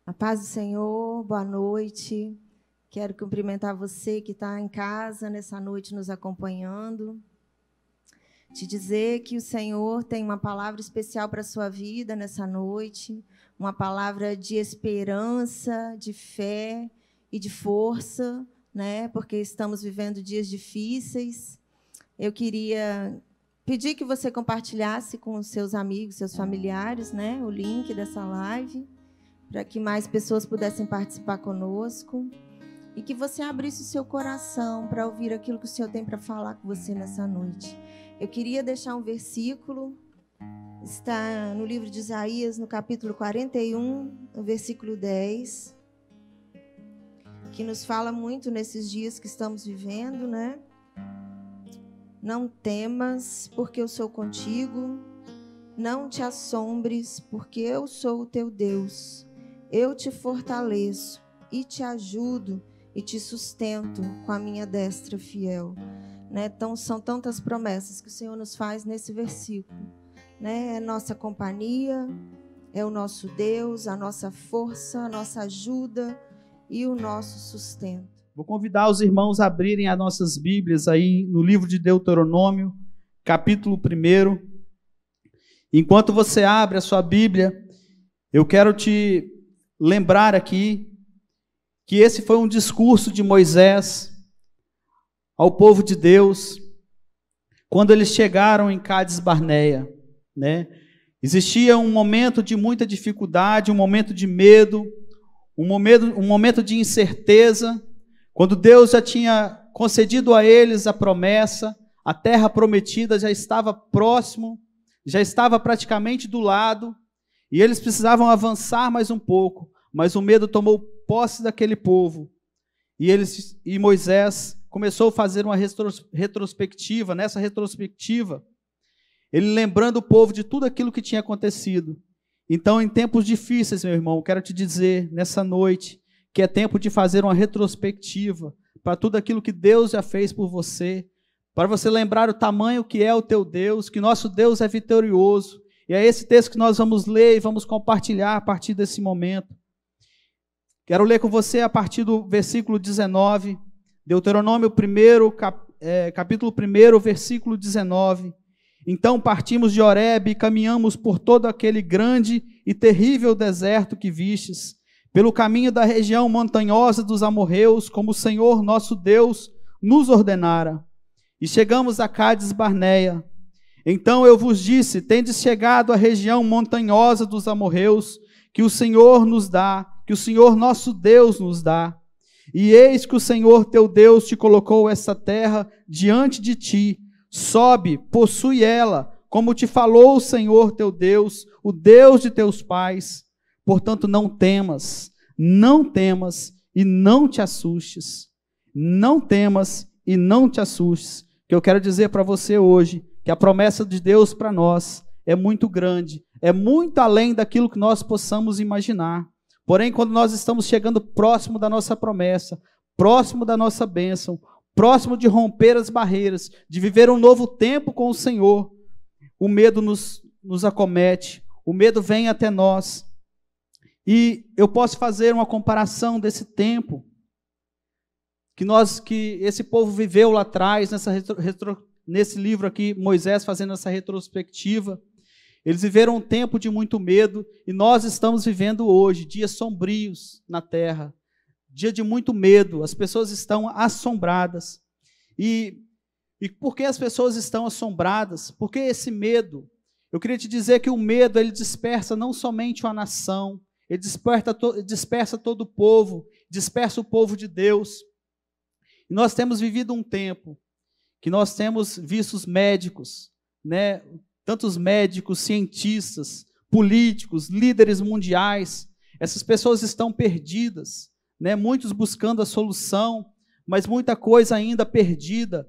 A paz do Senhor, boa noite. Quero cumprimentar você que está em casa nessa noite nos acompanhando. Te dizer que o Senhor tem uma palavra especial para a sua vida nessa noite, uma palavra de esperança, de fé e de força, né? Porque estamos vivendo dias difíceis. Eu queria pedir que você compartilhasse com os seus amigos, seus familiares, né? O link dessa live, para que mais pessoas pudessem participar conosco e que você abrisse o seu coração para ouvir aquilo que o Senhor tem para falar com você nessa noite. Eu queria deixar um versículo, está no livro de Isaías, no capítulo 41, no versículo 10, que nos fala muito nesses dias que estamos vivendo, né? Não temas, porque eu sou contigo, não te assombres, porque eu sou o teu Deus. Eu te fortaleço e te ajudo e te sustento com a minha destra fiel. Né? Então, são tantas promessas que o Senhor nos faz nesse versículo. Né? É nossa companhia, é o nosso Deus, a nossa força, a nossa ajuda e o nosso sustento. Vou convidar os irmãos a abrirem as nossas Bíblias aí no livro de Deuteronômio, capítulo 1. Enquanto você abre a sua Bíblia, eu quero te lembrar aqui que esse foi um discurso de Moisés ao povo de Deus quando eles chegaram em Cádiz Barneia, né? Existia um momento de muita dificuldade, um momento de medo, um momento de incerteza, quando Deus já tinha concedido a eles a promessa, a terra prometida já estava próximo, já estava praticamente do lado, e eles precisavam avançar mais um pouco, mas o medo tomou posse daquele povo. E Moisés começou a fazer uma retrospectiva. Nessa retrospectiva, ele lembrando o povo de tudo aquilo que tinha acontecido. Então, em tempos difíceis, meu irmão, quero te dizer nessa noite que é tempo de fazer uma retrospectiva para tudo aquilo que Deus já fez por você, para você lembrar o tamanho que é o teu Deus, que nosso Deus é vitorioso. E é esse texto que nós vamos ler e vamos compartilhar a partir desse momento. Quero ler com você a partir do versículo 19, Deuteronômio 1, capítulo 1, versículo 19. Então partimos de Horebe e caminhamos por todo aquele grande e terrível deserto que vistes, pelo caminho da região montanhosa dos amorreus, como o Senhor nosso Deus nos ordenara. E chegamos a Cádiz Barneia. Então eu vos disse, tendes chegado à região montanhosa dos amorreus, que o Senhor nos dá, que o Senhor nosso Deus nos dá. E eis que o Senhor teu Deus te colocou essa terra diante de ti. Sobe, possui ela, como te falou o Senhor teu Deus, o Deus de teus pais. Portanto, não temas e não te assustes. Não temas e não te assustes. Que eu quero dizer para você hoje, que a promessa de Deus para nós é muito grande, é muito além daquilo que nós possamos imaginar. Porém, quando nós estamos chegando próximo da nossa promessa, próximo da nossa bênção, próximo de romper as barreiras, de viver um novo tempo com o Senhor, o medo nos acomete, o medo vem até nós. E eu posso fazer uma comparação desse tempo que esse povo viveu lá atrás, nesse livro aqui, Moisés fazendo essa retrospectiva. Eles viveram um tempo de muito medo e nós estamos vivendo hoje dias sombrios na terra, dia de muito medo, as pessoas estão assombradas. E por que as pessoas estão assombradas? Porque esse medo, eu queria te dizer que o medo ele dispersa não somente uma nação, ele dispersa todo o povo, dispersa o povo de Deus. E nós temos vivido um tempo que nós temos visto os médicos, né? Tantos médicos, cientistas, políticos, líderes mundiais, essas pessoas estão perdidas, né? Muitos buscando a solução, mas muita coisa ainda perdida,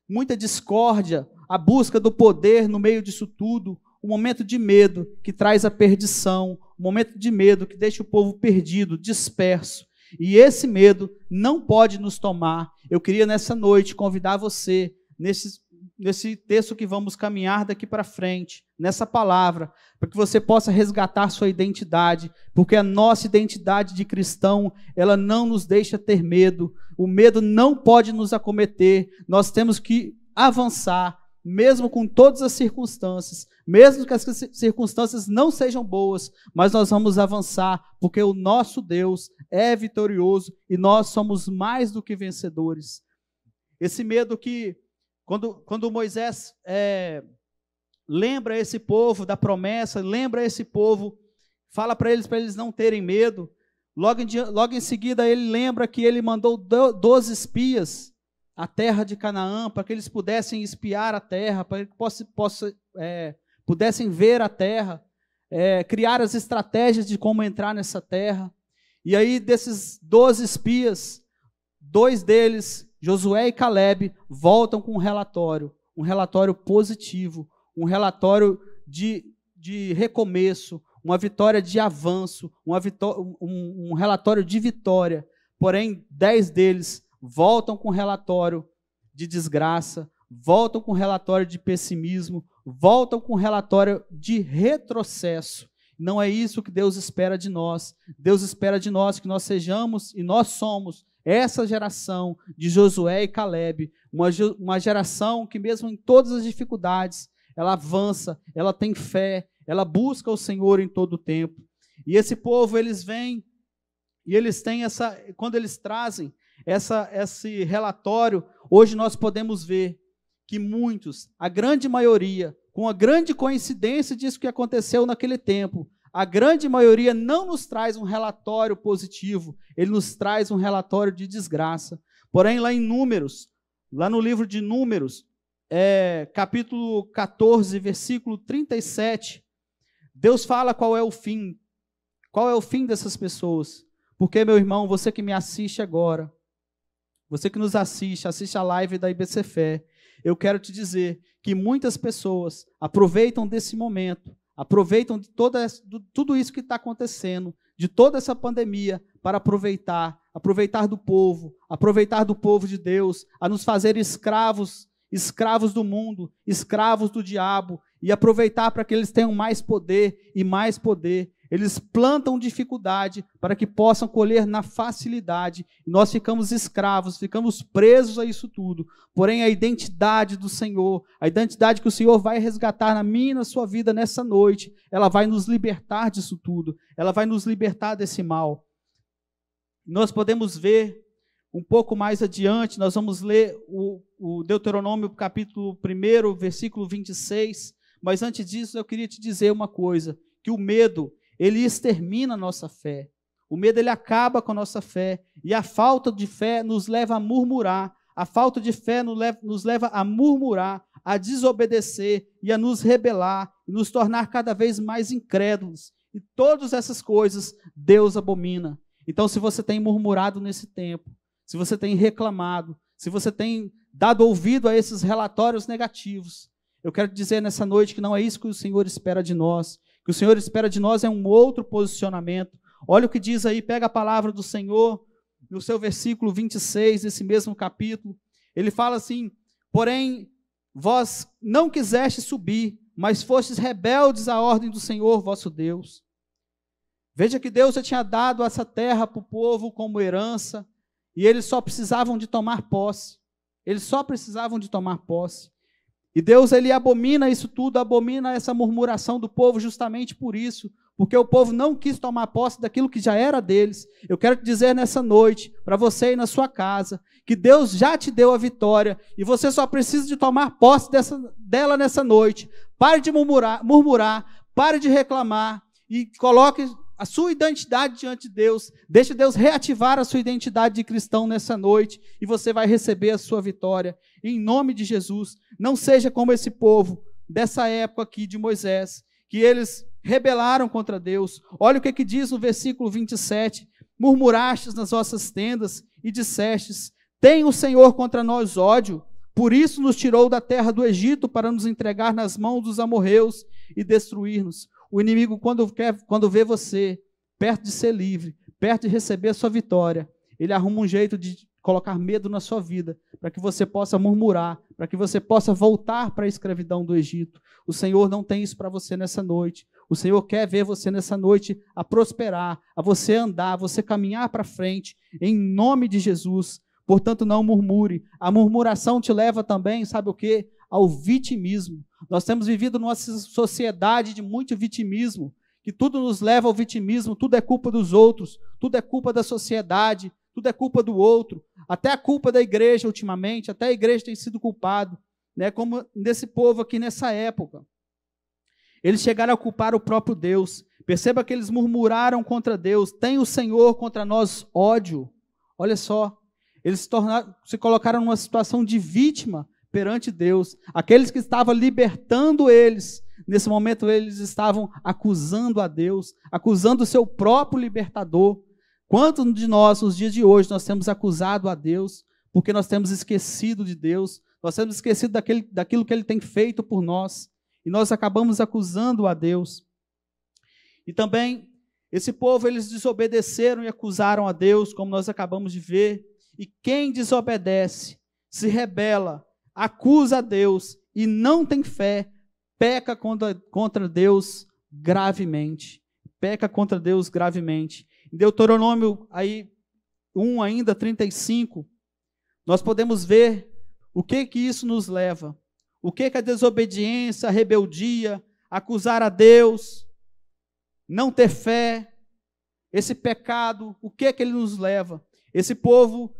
muita discórdia, a busca do poder no meio disso tudo, um momento de medo que traz a perdição, um momento de medo que deixa o povo perdido, disperso. E esse medo não pode nos tomar. Eu queria nessa noite convidar você, nesse texto que vamos caminhar daqui para frente, nessa palavra, para que você possa resgatar sua identidade, porque a nossa identidade de cristão, ela não nos deixa ter medo, o medo não pode nos acometer, nós temos que avançar, mesmo com todas as circunstâncias, mesmo que as circunstâncias não sejam boas, mas nós vamos avançar, porque o nosso Deus é vitorioso e nós somos mais do que vencedores. Esse medo que, quando Moisés lembra esse povo da promessa, lembra esse povo, fala para eles não terem medo, logo em seguida ele lembra que ele mandou 12 espias à terra de Canaã, para que eles pudessem espiar a terra, para que pudessem ver a terra, criar as estratégias de como entrar nessa terra. E aí desses 12 espias, 2 deles, Josué e Caleb, voltam com um relatório positivo, um relatório de recomeço, uma vitória de avanço, um relatório de vitória. Porém, 10 deles voltam com relatório de desgraça, voltam com relatório de pessimismo, voltam com relatório de retrocesso. Não é isso que Deus espera de nós. Deus espera de nós que nós sejamos, e nós somos, essa geração de Josué e Caleb, uma geração que mesmo em todas as dificuldades, ela avança, ela tem fé, ela busca o Senhor em todo o tempo. E esse povo, eles vêm, e eles têm quando eles trazem esse relatório, hoje nós podemos ver que muitos, a grande maioria, com a grande coincidência disso que aconteceu naquele tempo, a grande maioria não nos traz um relatório positivo, ele nos traz um relatório de desgraça. Porém, lá em Números, lá no livro de Números, capítulo 14, versículo 37, Deus fala qual é o fim dessas pessoas. Porque, meu irmão, você que me assiste agora, você que nos assiste a live da IBC Fé, eu quero te dizer que muitas pessoas aproveitam desse momento, aproveitam de tudo isso que está acontecendo, de toda essa pandemia, para aproveitar do povo de Deus, a nos fazer escravos do mundo, escravos do diabo, e aproveitar para que eles tenham mais poder e mais poder. Eles plantam dificuldade para que possam colher na facilidade. E nós ficamos escravos, ficamos presos a isso tudo. Porém, a identidade do Senhor, a identidade que o Senhor vai resgatar na minha e na sua vida nessa noite, ela vai nos libertar disso tudo. Ela vai nos libertar desse mal. Nós podemos ver um pouco mais adiante, nós vamos ler o Deuteronômio capítulo 1, versículo 26. Mas antes disso, eu queria te dizer uma coisa, que o medo, ele extermina a nossa fé. O medo, ele acaba com a nossa fé. E a falta de fé nos leva a murmurar. A falta de fé nos leva a murmurar, a desobedecer e a nos rebelar, e nos tornar cada vez mais incrédulos. E todas essas coisas Deus abomina. Então, se você tem murmurado nesse tempo, se você tem reclamado, se você tem dado ouvido a esses relatórios negativos, eu quero dizer nessa noite que não é isso que o Senhor espera de nós. Que o Senhor espera de nós é um outro posicionamento. Olha o que diz aí, pega a palavra do Senhor, no seu versículo 26, nesse mesmo capítulo. Ele fala assim: porém, vós não quisestes subir, mas fostes rebeldes à ordem do Senhor vosso Deus. Veja que Deus já tinha dado essa terra para o povo como herança, e eles só precisavam de tomar posse. Eles só precisavam de tomar posse. E Deus, ele abomina isso tudo, abomina essa murmuração do povo justamente por isso, porque o povo não quis tomar posse daquilo que já era deles. Eu quero te dizer nessa noite, para você ir na sua casa, que Deus já te deu a vitória, e você só precisa de tomar posse dela nessa noite. Pare de murmurar, pare de reclamar, e coloque a sua identidade diante de Deus. Deixe Deus reativar a sua identidade de cristão nessa noite, e você vai receber a sua vitória. Em nome de Jesus, não seja como esse povo dessa época aqui de Moisés, que eles rebelaram contra Deus. Olha o que diz no versículo 27, murmurastes nas vossas tendas e dissestes, tem o Senhor contra nós ódio, por isso nos tirou da terra do Egito para nos entregar nas mãos dos amorreus e destruir-nos. O inimigo, quando vê você perto de ser livre, perto de receber a sua vitória, ele arruma um jeito de colocar medo na sua vida, para que você possa murmurar, para que você possa voltar para a escravidão do Egito. O Senhor não tem isso para você nessa noite. O Senhor quer ver você nessa noite a prosperar, a você andar, a você caminhar para frente, em nome de Jesus. Portanto, não murmure. A murmuração te leva também, sabe o quê? Ao vitimismo. Nós temos vivido numa sociedade de muito vitimismo, que tudo nos leva ao vitimismo, tudo é culpa dos outros, tudo é culpa da sociedade, tudo é culpa do outro, até a culpa da igreja ultimamente, até a igreja tem sido culpada, né? Como desse povo aqui nessa época. Eles chegaram a culpar o próprio Deus. Perceba que eles murmuraram contra Deus. Tem o Senhor contra nós ódio. Olha só, eles se colocaram numa situação de vítima perante Deus. Aqueles que estavam libertando eles, nesse momento eles estavam acusando a Deus, acusando o seu próprio libertador. Quantos de nós, nos dias de hoje, nós temos acusado a Deus, porque nós temos esquecido de Deus, nós temos esquecido daquilo que Ele tem feito por nós, e nós acabamos acusando a Deus. E também, esse povo, eles desobedeceram e acusaram a Deus, como nós acabamos de ver, e quem desobedece, se rebela, acusa a Deus e não tem fé, peca contra Deus gravemente. Peca contra Deus gravemente. Em Deuteronômio 1 ainda, 35, nós podemos ver o que isso nos leva. O que a desobediência, a rebeldia, acusar a Deus, não ter fé, esse pecado, o que ele nos leva? Esse povo,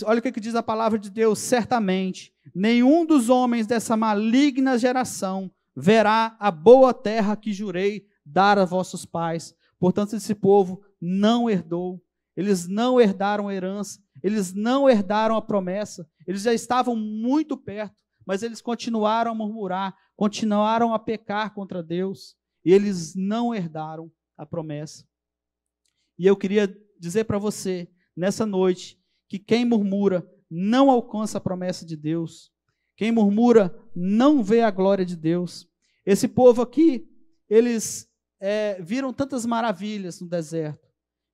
olha o que diz a palavra de Deus, certamente, nenhum dos homens dessa maligna geração verá a boa terra que jurei dar a vossos pais. Portanto, esse povo não herdou, eles não herdaram a herança, eles não herdaram a promessa, eles já estavam muito perto, mas eles continuaram a murmurar, continuaram a pecar contra Deus, e eles não herdaram a promessa. E eu queria dizer para você, nessa noite, que quem murmura não alcança a promessa de Deus, quem murmura não vê a glória de Deus. Esse povo aqui, eles viram tantas maravilhas no deserto,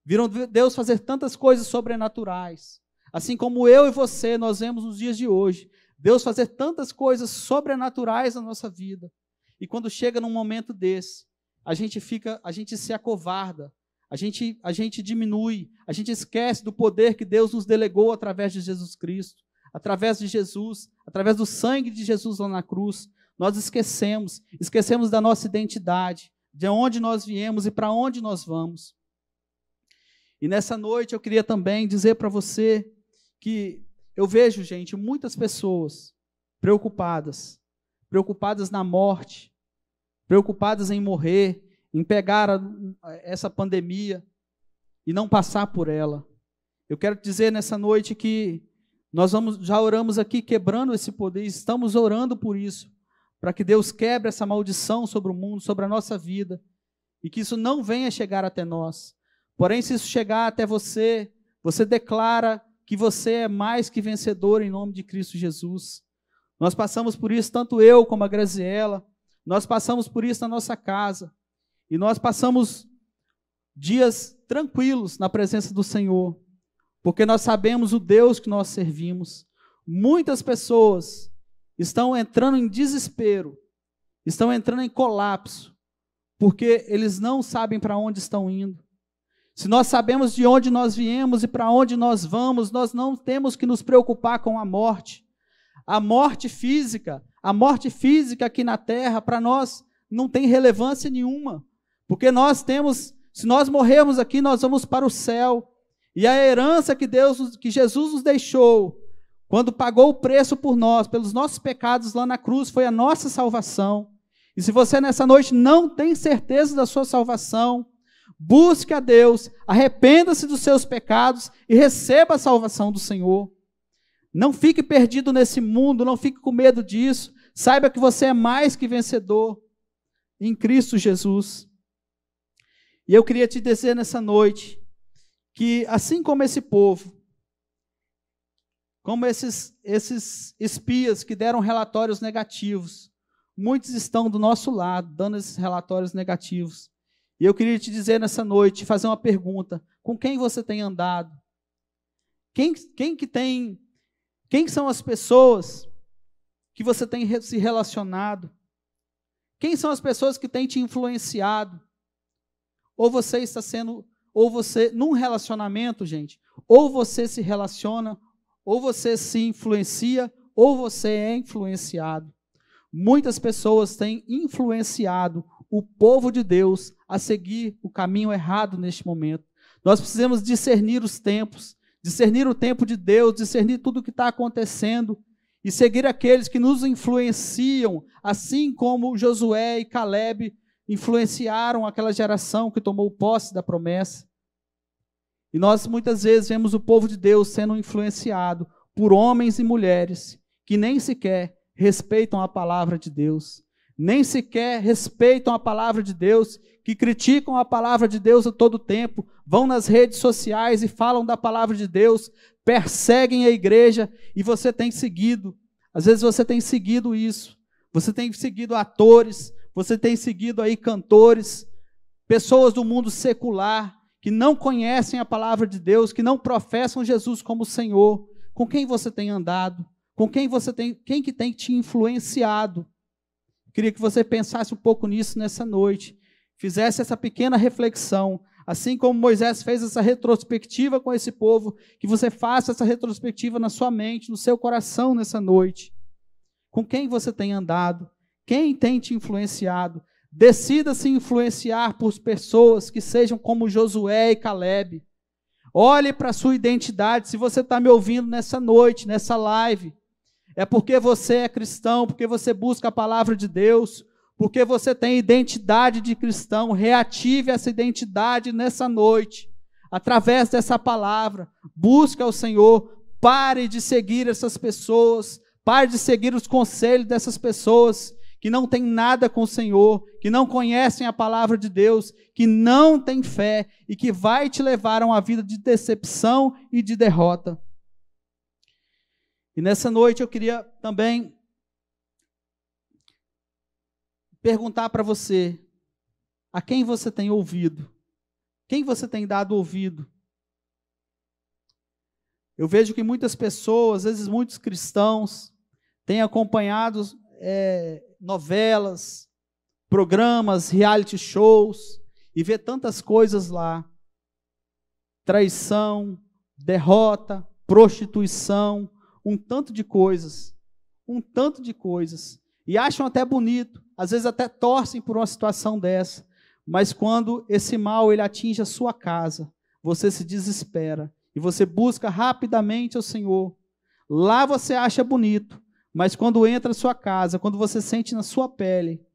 viram Deus fazer tantas coisas sobrenaturais, assim como eu e você, nós vemos nos dias de hoje, Deus fazer tantas coisas sobrenaturais na nossa vida, e quando chega num momento desse, a gente se acovarda, a gente diminui, a gente esquece do poder que Deus nos delegou através de Jesus Cristo, através de Jesus, através do sangue de Jesus lá na cruz. Nós esquecemos da nossa identidade, de onde nós viemos e para onde nós vamos. E nessa noite eu queria também dizer para você que eu vejo, gente, muitas pessoas preocupadas na morte, preocupadas em morrer, em pegar essa pandemia e não passar por ela. Eu quero dizer nessa noite que nós já oramos aqui quebrando esse poder, estamos orando por isso, para que Deus quebre essa maldição sobre o mundo, sobre a nossa vida, e que isso não venha chegar até nós. Porém, se isso chegar até você, você declara que você é mais que vencedor em nome de Cristo Jesus. Nós passamos por isso, tanto eu como a Graziela, nós passamos por isso na nossa casa, e nós passamos dias tranquilos na presença do Senhor, porque nós sabemos o Deus que nós servimos. Muitas pessoas estão entrando em desespero, estão entrando em colapso, porque eles não sabem para onde estão indo. Se nós sabemos de onde nós viemos e para onde nós vamos, nós não temos que nos preocupar com a morte. A morte física aqui na terra, para nós, não tem relevância nenhuma, porque se nós morrermos aqui, nós vamos para o céu, e a herança que Jesus nos deixou, quando pagou o preço por nós, pelos nossos pecados lá na cruz, foi a nossa salvação. E se você nessa noite não tem certeza da sua salvação, busque a Deus, arrependa-se dos seus pecados e receba a salvação do Senhor. Não fique perdido nesse mundo, não fique com medo disso. Saiba que você é mais que vencedor em Cristo Jesus. E eu queria te dizer nessa noite que, assim como esse povo, como esses espias que deram relatórios negativos, muitos estão do nosso lado, dando esses relatórios negativos. E eu queria te dizer nessa noite, fazer uma pergunta: com quem você tem andado? Quem são as pessoas que você tem se relacionado? Quem são as pessoas que têm te influenciado? Ou você, num relacionamento, gente, ou você se relaciona, ou você se influencia, ou você é influenciado. Muitas pessoas têm influenciado o povo de Deus a seguir o caminho errado neste momento. Nós precisamos discernir os tempos, discernir o tempo de Deus, discernir tudo o que está acontecendo e seguir aqueles que nos influenciam, assim como Josué e Caleb influenciaram aquela geração que tomou posse da promessa. E nós muitas vezes vemos o povo de Deus sendo influenciado por homens e mulheres que nem sequer respeitam a palavra de Deus, nem sequer respeitam a palavra de Deus, que criticam a palavra de Deus a todo tempo, vão nas redes sociais e falam da palavra de Deus, perseguem a igreja, e você tem seguido, às vezes você tem seguido isso, você tem seguido atores, você tem seguido aí cantores, pessoas do mundo secular, que não conhecem a palavra de Deus, que não professam Jesus como Senhor. Com quem você tem andado? Com quem que tem te influenciado? Queria que você pensasse um pouco nisso nessa noite, fizesse essa pequena reflexão, assim como Moisés fez essa retrospectiva com esse povo, que você faça essa retrospectiva na sua mente, no seu coração nessa noite. Com quem você tem andado? Quem tem te influenciado? Decida se influenciar por pessoas que sejam como Josué e Caleb. Olhe para a sua identidade. Se você está me ouvindo nessa noite, nessa live, é porque você é cristão, porque você busca a palavra de Deus, porque você tem identidade de cristão. Reative essa identidade nessa noite, através dessa palavra. Busque ao Senhor. Pare de seguir essas pessoas, pare de seguir os conselhos dessas pessoas que não têm nada com o Senhor, que não conhecem a palavra de Deus, que não têm fé e que vai te levar a uma vida de decepção e de derrota. E nessa noite eu queria também perguntar para você, a quem você tem ouvido? Quem você tem dado ouvido? Eu vejo que muitas pessoas, às vezes muitos cristãos, têm acompanhado novelas, programas, reality shows, e vê tantas coisas lá. Traição, derrota, prostituição, um tanto de coisas. E acham até bonito, às vezes até torcem por uma situação dessa, mas quando esse mal ele atinge a sua casa, você se desespera, e você busca rapidamente ao Senhor. Lá você acha bonito, mas quando entra na sua casa, quando você sente na sua pele,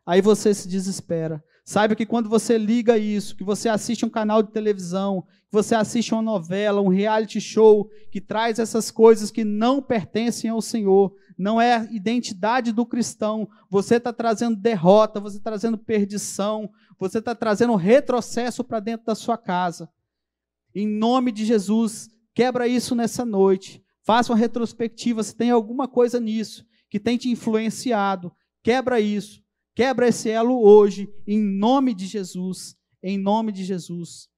aí você se desespera. Saiba que quando você liga isso, que você assiste um canal de televisão, que você assiste uma novela, um reality show, que traz essas coisas que não pertencem ao Senhor, não é a identidade do cristão, você está trazendo derrota, você está trazendo perdição, você está trazendo retrocesso para dentro da sua casa. Em nome de Jesus, quebra isso nessa noite. Faça uma retrospectiva, se tem alguma coisa nisso que tem te influenciado, quebra isso, quebra esse elo hoje, em nome de Jesus, em nome de Jesus.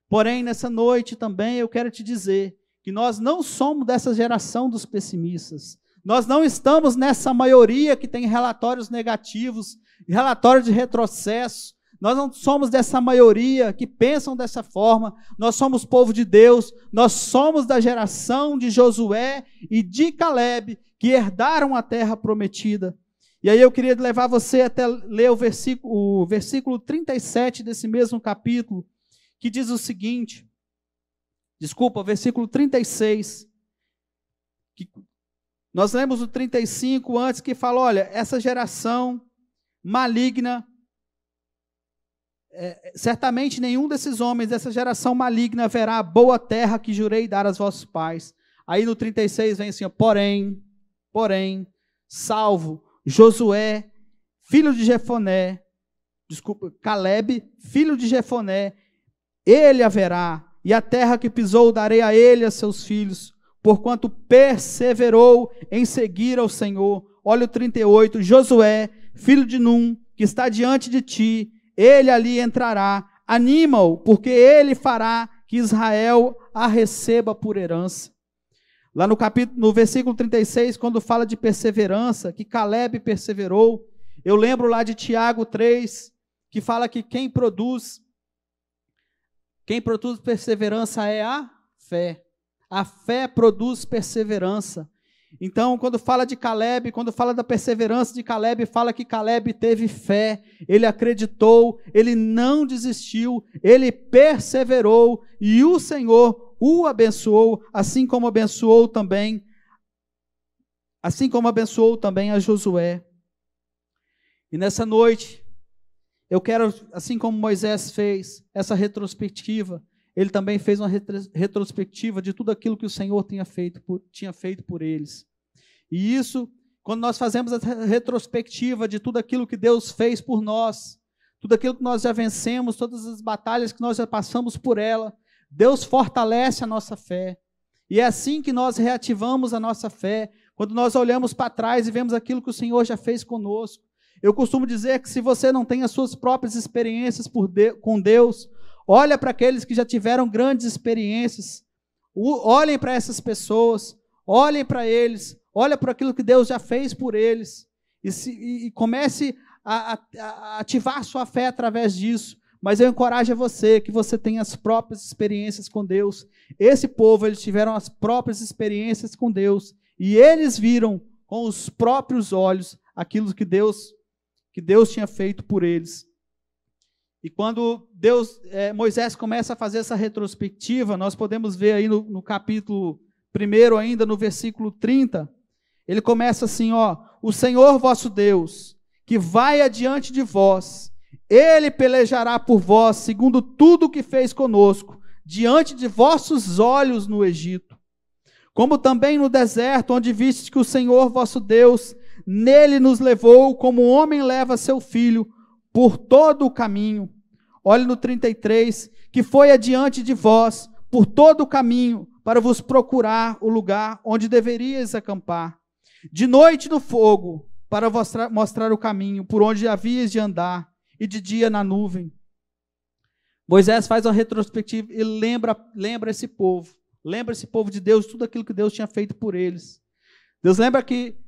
Porém, nessa noite também eu quero te dizer que nós não somos dessa geração dos pessimistas, nós não estamos nessa maioria que tem relatórios negativos, relatórios de retrocesso. Nós não somos dessa maioria que pensam dessa forma, nós somos povo de Deus, nós somos da geração de Josué e de Caleb, que herdaram a terra prometida. E aí eu queria levar você até ler o versículo 37 desse mesmo capítulo, que diz o seguinte, versículo 36, nós lemos o 35 antes, que fala, olha, essa geração maligna, certamente nenhum desses homens dessa geração maligna verá a boa terra que jurei dar aos vossos pais. Aí no 36 vem assim, porém, salvo Josué, filho de Caleb, filho de Jefoné, ele haverá, e a terra que pisou darei a ele e a seus filhos, porquanto perseverou em seguir ao Senhor. Olha o 38, Josué, filho de Num, que está diante de ti, ele ali entrará, anima-o, porque ele fará que Israel a receba por herança. Lá no versículo 36, quando fala de perseverança, que Caleb perseverou, eu lembro lá de Tiago 3, que fala que quem produz perseverança é a fé. A fé produz perseverança. Então, quando fala de Caleb, quando fala da perseverança de Caleb, fala que Caleb teve fé, ele acreditou, ele não desistiu, ele perseverou, e o Senhor o abençoou, assim como abençoou também a Josué. E nessa noite, eu quero, assim como Moisés fez essa retrospectiva, ele também fez uma retrospectiva de tudo aquilo que o Senhor tinha feito por eles. E isso, quando nós fazemos a retrospectiva de tudo aquilo que Deus fez por nós, tudo aquilo que nós já vencemos, todas as batalhas que nós já passamos por ela, Deus fortalece a nossa fé. E é assim que nós reativamos a nossa fé, quando nós olhamos para trás e vemos aquilo que o Senhor já fez conosco. Eu costumo dizer que se você não tem as suas próprias experiências com Deus, olha para aqueles que já tiveram grandes experiências, olhem para essas pessoas, olhem para eles, olha para aquilo que Deus já fez por eles, e comece a ativar a sua fé através disso. Mas eu encorajo você, que você tenha as próprias experiências com Deus. Esse povo, eles tiveram as próprias experiências com Deus, e eles viram com os próprios olhos aquilo que Deus tinha feito por eles. E quando Moisés começa a fazer essa retrospectiva, nós podemos ver aí no capítulo 1, ainda no versículo 30, ele começa assim, o Senhor vosso Deus, que vai adiante de vós, ele pelejará por vós, segundo tudo o que fez conosco, diante de vossos olhos no Egito. Como também no deserto, onde vistes que o Senhor vosso Deus, nele nos levou, como um homem leva seu filho, por todo o caminho. Olhe no 33, que foi adiante de vós, por todo o caminho, para vos procurar o lugar onde deveríeis acampar. De noite no fogo, para mostrar o caminho, por onde havíeis de andar, e de dia na nuvem. Moisés faz uma retrospectiva e lembra esse povo de Deus, tudo aquilo que Deus tinha feito por eles.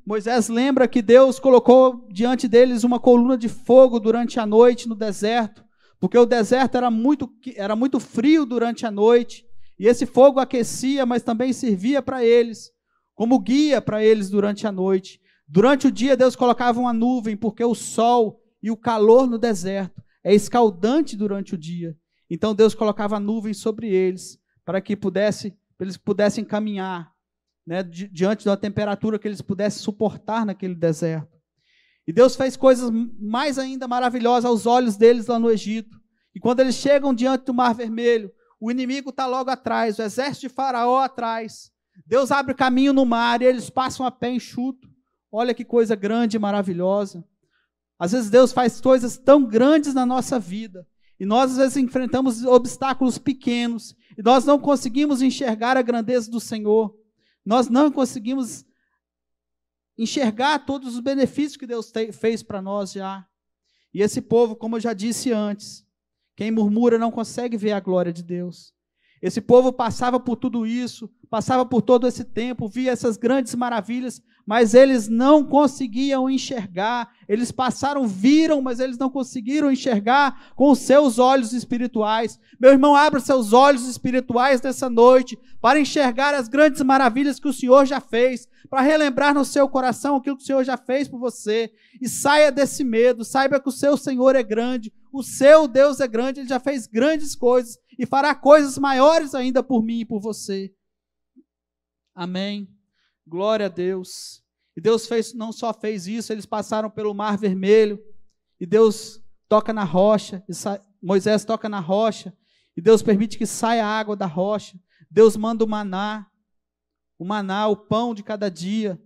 Moisés lembra que Deus colocou diante deles uma coluna de fogo durante a noite no deserto, porque o deserto era muito frio durante a noite, e esse fogo aquecia, mas também servia para eles, como guia para eles durante a noite. Durante o dia, Deus colocava uma nuvem, porque o sol e o calor no deserto é escaldante durante o dia. Então Deus colocava nuvens sobre eles, para que eles pudessem caminhar, né, diante de uma temperatura que eles pudessem suportar naquele deserto. E Deus fez coisas mais ainda maravilhosas aos olhos deles lá no Egito. E quando eles chegam diante do Mar Vermelho, o inimigo está logo atrás, o exército de Faraó atrás. Deus abre caminho no mar e eles passam a pé enxuto. Olha que coisa grande e maravilhosa. Às vezes Deus faz coisas tão grandes na nossa vida, e nós às vezes enfrentamos obstáculos pequenos, e nós não conseguimos enxergar a grandeza do Senhor, nós não conseguimos enxergar todos os benefícios que Deus fez para nós já. E esse povo, como eu já disse antes, quem murmura não consegue ver a glória de Deus. Esse povo passava por tudo isso, passava por todo esse tempo, via essas grandes maravilhas, mas eles não conseguiam enxergar. Eles viram, mas eles não conseguiram enxergar com os seus olhos espirituais. Meu irmão, abra seus olhos espirituais nessa noite para enxergar as grandes maravilhas que o Senhor já fez, para relembrar no seu coração aquilo que o Senhor já fez por você, e saia desse medo. Saiba que o seu Senhor é grande, o seu Deus é grande, Ele já fez grandes coisas e fará coisas maiores ainda por mim e por você. Amém. Glória a Deus. E Deus não só fez isso, eles passaram pelo Mar Vermelho, e Deus toca na rocha, Moisés toca na rocha, e Deus permite que saia a água da rocha. Deus manda o maná, o pão de cada dia,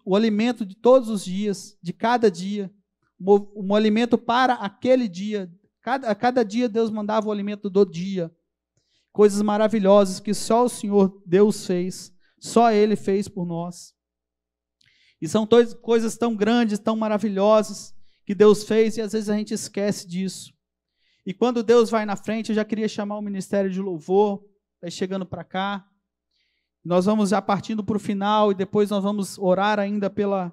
o alimento de todos os dias, de cada dia, um alimento para aquele dia. A cada dia Deus mandava o alimento do dia. Coisas maravilhosas que só o Senhor Deus fez, só Ele fez por nós. E são coisas tão grandes, tão maravilhosas que Deus fez, e às vezes a gente esquece disso. E quando Deus vai na frente, eu já queria chamar o Ministério de Louvor, vai chegando para cá. Nós vamos já partindo para o final e depois nós vamos orar ainda pela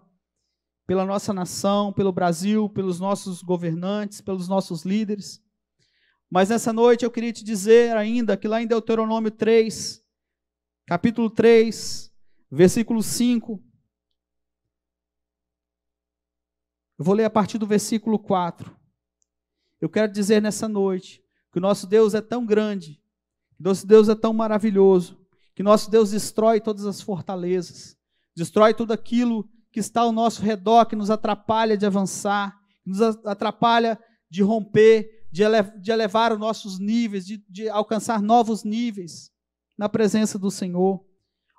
nossa nação, pelo Brasil, pelos nossos governantes, pelos nossos líderes. Mas nessa noite eu queria te dizer ainda que lá em Deuteronômio 3, capítulo 3, versículo 5, eu vou ler a partir do versículo 4. Eu quero dizer nessa noite que o nosso Deus é tão grande, que nosso Deus é tão maravilhoso, que nosso Deus destrói todas as fortalezas, destrói tudo aquilo que está ao nosso redor, que nos atrapalha de avançar, que nos atrapalha de romper, de elevar os nossos níveis, de alcançar novos níveis na presença do Senhor.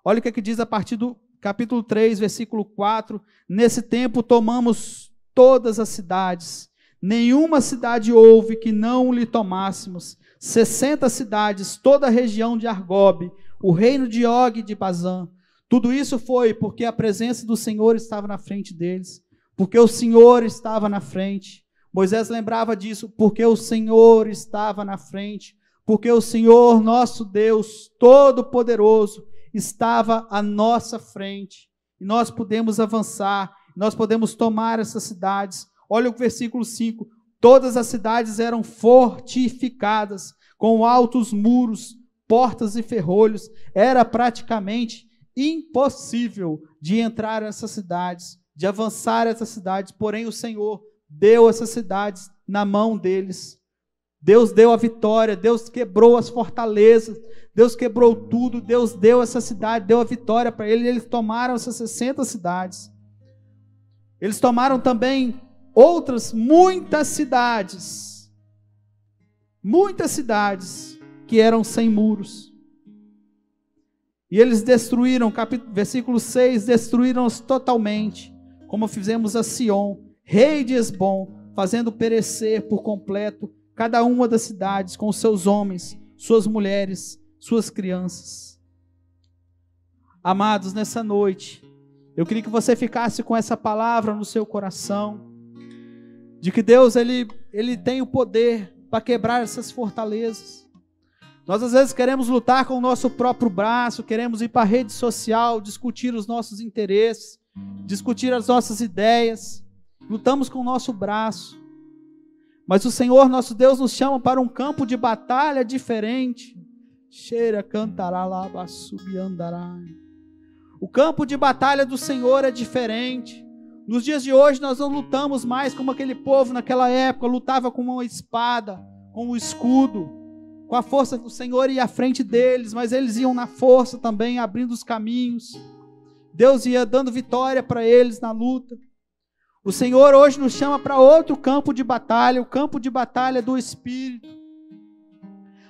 Olha o que diz a partir do capítulo 3, versículo 4. Nesse tempo tomamos todas as cidades, nenhuma cidade houve que não lhe tomássemos. 60 cidades, toda a região de Argobe, o reino de Og e de Bazã. Tudo isso foi porque a presença do Senhor estava na frente deles, porque o Senhor estava na frente. Moisés lembrava disso, porque o Senhor estava na frente, porque o Senhor, nosso Deus Todo-Poderoso, estava à nossa frente. E nós podemos avançar, nós podemos tomar essas cidades. Olha o versículo 5. Todas as cidades eram fortificadas, com altos muros, portas e ferrolhos. Era praticamente impossível de entrar nessas cidades, de avançar essas cidades. Porém, o Senhor deu essas cidades na mão deles. Deus deu a vitória, Deus quebrou as fortalezas, Deus quebrou tudo, Deus deu essa cidade, deu a vitória para eles. Eles tomaram essas 60 cidades. Eles tomaram também outras muitas cidades que eram sem muros. E eles destruíram, versículo 6, destruíram-os totalmente, como fizemos a Sion, rei de Hesbom, fazendo perecer por completo cada uma das cidades, com seus homens, suas mulheres, suas crianças. Amados, nessa noite, eu queria que você ficasse com essa palavra no seu coração, de que Deus, Ele tem o poder para quebrar essas fortalezas. Nós às vezes queremos lutar com o nosso próprio braço, queremos ir para a rede social, discutir os nossos interesses, discutir as nossas ideias, lutamos com o nosso braço. Mas o Senhor, nosso Deus, nos chama para um campo de batalha diferente. Cheira cantará lá, subiandará. O campo de batalha do Senhor é diferente. Nos dias de hoje nós não lutamos mais como aquele povo naquela época, lutava com uma espada, com um escudo, com a força do Senhor ia à frente deles, mas eles iam na força também, abrindo os caminhos. Deus ia dando vitória para eles na luta. O Senhor hoje nos chama para outro campo de batalha, o campo de batalha do Espírito.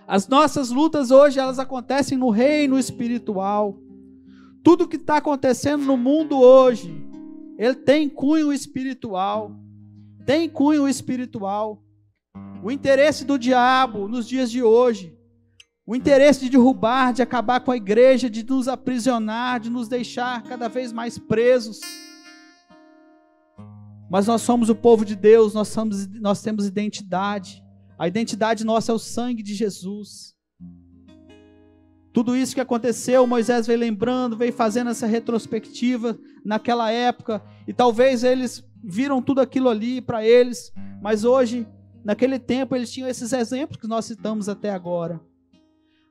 As nossas lutas hoje, elas acontecem no reino espiritual. Tudo que está acontecendo no mundo hoje, ele tem cunho espiritual. Tem cunho espiritual. O interesse do diabo nos dias de hoje, o interesse de derrubar, de acabar com a igreja, de nos aprisionar, de nos deixar cada vez mais presos. Mas nós somos o povo de Deus, nós temos identidade. A identidade nossa é o sangue de Jesus. Tudo isso que aconteceu, Moisés veio lembrando, veio fazendo essa retrospectiva naquela época, e talvez eles viram tudo aquilo ali para eles, mas hoje, naquele tempo, eles tinham esses exemplos que nós citamos até agora.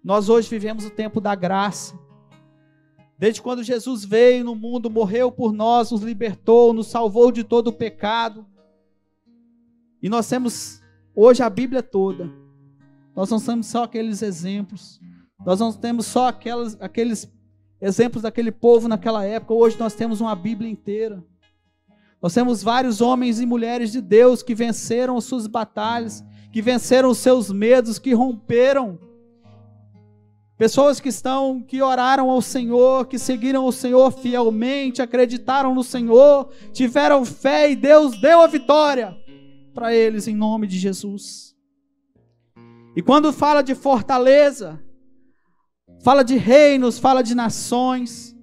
Nós hoje vivemos o tempo da graça. Desde quando Jesus veio no mundo, morreu por nós, nos libertou, nos salvou de todo o pecado. E nós temos hoje a Bíblia toda. Nós não temos só aqueles exemplos. Nós não temos só aqueles exemplos daquele povo naquela época. Hoje nós temos uma Bíblia inteira. Nós temos vários homens e mulheres de Deus que venceram as suas batalhas, que venceram os seus medos, que romperam. Pessoas que oraram ao Senhor, que seguiram o Senhor fielmente, acreditaram no Senhor, tiveram fé e Deus deu a vitória para eles em nome de Jesus. E quando fala de fortaleza, fala de reinos, fala de nações,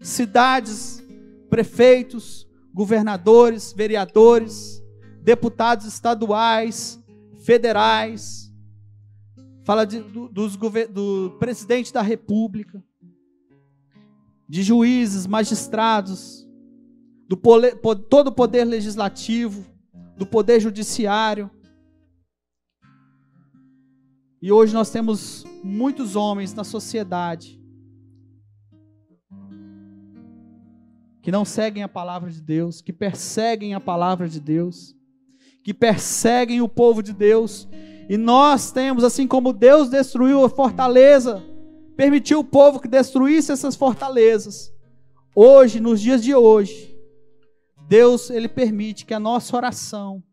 cidades, prefeitos, governadores, vereadores, deputados estaduais, federais, fala do presidente da República, de juízes, magistrados, todo o poder legislativo, do poder judiciário. E hoje nós temos muitos homens na sociedade que não seguem a palavra de Deus, que perseguem a palavra de Deus, que perseguem o povo de Deus. E nós temos, assim como Deus destruiu a fortaleza, permitiu o povo que destruísse essas fortalezas. Hoje, nos dias de hoje, Deus, Ele permite que a nossa oração,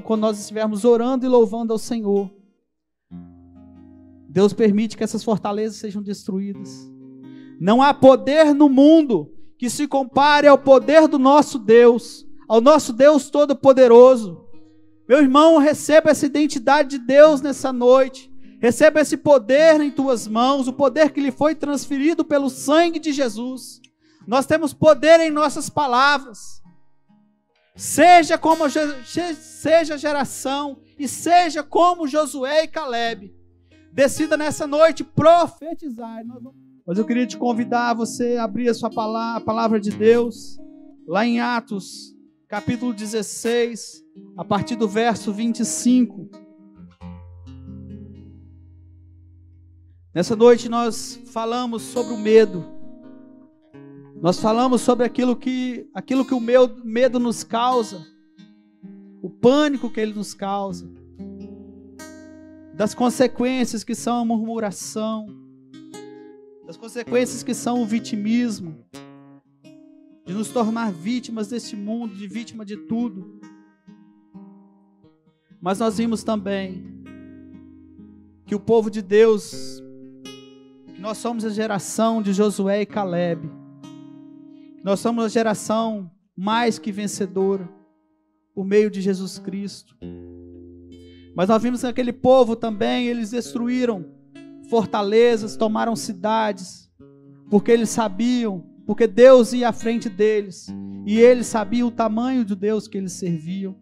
quando nós estivermos orando e louvando ao Senhor, Deus permite que essas fortalezas sejam destruídas. Não há poder no mundo que se compare ao poder do nosso Deus, ao nosso Deus Todo-Poderoso. Meu irmão, receba essa identidade de Deus nessa noite. Receba esse poder em tuas mãos, o poder que lhe foi transferido pelo sangue de Jesus. Nós temos poder em nossas palavras. Seja a geração e seja como Josué e Caleb. Decida nessa noite profetizar. Mas eu queria te convidar a você abrir a palavra de Deus, lá em Atos, capítulo 16, a partir do verso 25. Nessa noite nós falamos sobre o medo. Nós falamos sobre aquilo que o medo nos causa, o pânico que ele nos causa, das consequências que são a murmuração, das consequências que são o vitimismo, de nos tornar vítimas deste mundo, de vítima de tudo. Mas nós vimos também que o povo de Deus, que nós somos a geração de Josué e Caleb, nós somos a geração mais que vencedora, por meio de Jesus Cristo. Mas nós vimos que aquele povo também, eles destruíram fortalezas, tomaram cidades, porque eles sabiam, porque Deus ia à frente deles, e eles sabiam o tamanho de Deus que eles serviam.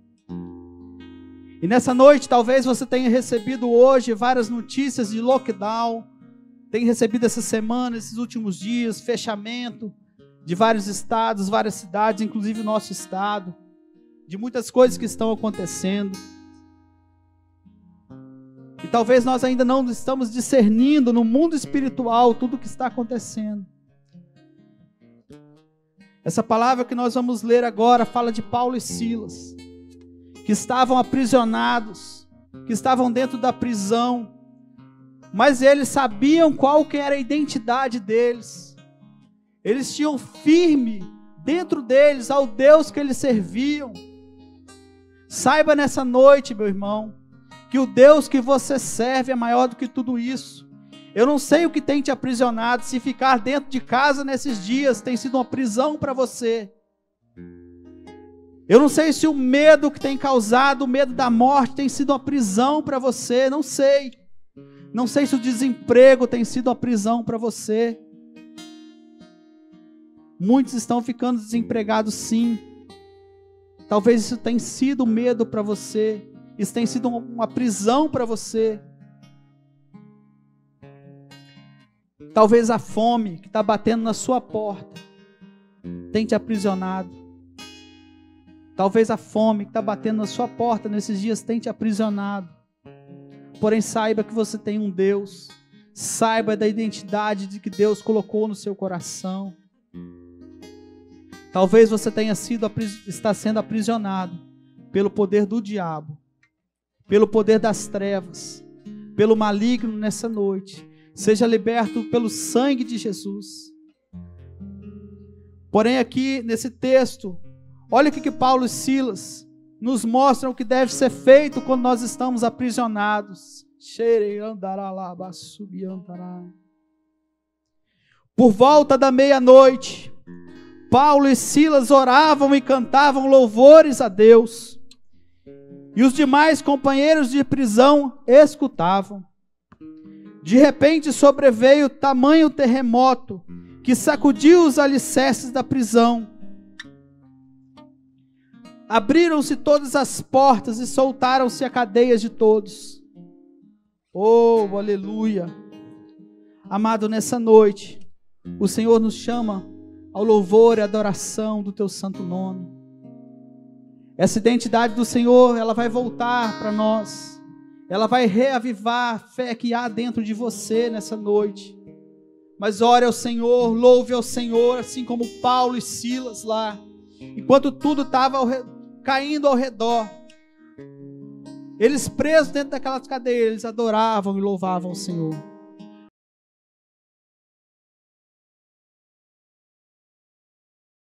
E nessa noite, talvez você tenha recebido hoje várias notícias de lockdown, tem recebido essa semana, esses últimos dias, fechamento de vários estados, várias cidades, inclusive o nosso estado, de muitas coisas que estão acontecendo. E talvez nós ainda não estamos discernindo no mundo espiritual tudo o que está acontecendo. Essa palavra que nós vamos ler agora fala de Paulo e Silas, que estavam aprisionados, que estavam dentro da prisão, mas eles sabiam qual que era a identidade deles. Eles tinham firme dentro deles ao Deus que eles serviam. Saiba nessa noite, meu irmão, que o Deus que você serve é maior do que tudo isso. Eu não sei o que tem te aprisionado, se ficar dentro de casa nesses dias tem sido uma prisão para você. Eu não sei se o medo que tem causado, o medo da morte tem sido uma prisão para você, não sei. Não sei se o desemprego tem sido uma prisão para você. Muitos estão ficando desempregados, sim. Talvez isso tenha sido medo para você. Isso tem sido uma prisão para você. Talvez a fome que está batendo na sua porta tem te aprisionado. Talvez a fome que está batendo na sua porta nesses dias tem te aprisionado. Porém, saiba que você tem um Deus. Saiba da identidade de que Deus colocou no seu coração. Talvez você está sendo aprisionado pelo poder do diabo, pelo poder das trevas, pelo maligno nessa noite. Seja liberto pelo sangue de Jesus. Porém, aqui nesse texto, olha o que Paulo e Silas nos mostram o que deve ser feito quando nós estamos aprisionados. Por volta da meia-noite, Paulo e Silas oravam e cantavam louvores a Deus, e os demais companheiros de prisão escutavam. De repente sobreveio tamanho terremoto que sacudiu os alicerces da prisão. Abriram-se todas as portas e soltaram-se as cadeias de todos. Oh, aleluia. Amado, nessa noite, o Senhor nos chama ao louvor e adoração do teu santo nome. Essa identidade do Senhor, ela vai voltar para nós. Ela vai reavivar a fé que há dentro de você nessa noite. Mas ore ao Senhor, louve ao Senhor, assim como Paulo e Silas lá. Enquanto tudo estava caindo ao redor, eles presos dentro daquelas cadeias, eles adoravam e louvavam o Senhor.